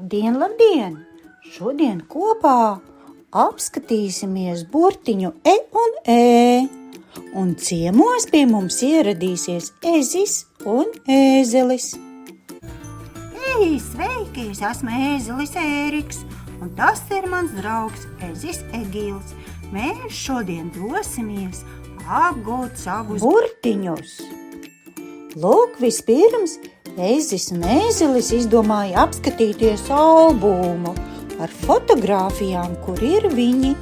Labdien, labdien! Šodien kopā apskatīsimies burtiņu E un E. Un ciemos pie mums ieradīsies ezis un ēzelis. Ei, sveiki! Es esmu ēzelis Ēriks, un tas ir mans draugs ezis Egils. Mēs šodien dosimies apgūt savus burtiņus. Lūk, vispirms ezis un ēzelis izdomāja apskatīties albumu ar fotogrāfijām, kur ir viņi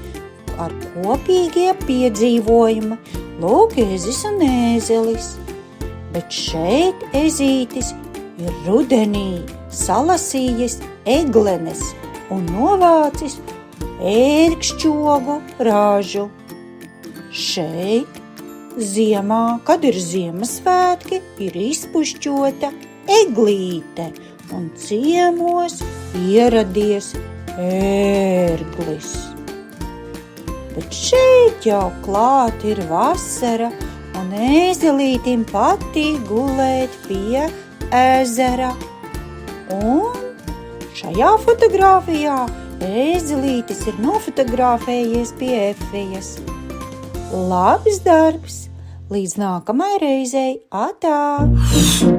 ar kopīgie piedzīvojumi. Lūk, ezis un ēzelis. Bet šeit ezītis ir rudenī salasījis eglenes un novācis ērkšķogu ražu. Šeit ziemā, kad ir Ziemassvētki, ir izpušķota eglīte un ciemos ieradies ērglis. Bet šeit jau klāt ir vasara, un ēzelītim patīk gulēt pie ezera. Un šajā fotogrāfijā ēzelītis ir nofotografējies pie efijas. Labs darbs! Līdz nākamai reizei! Atā!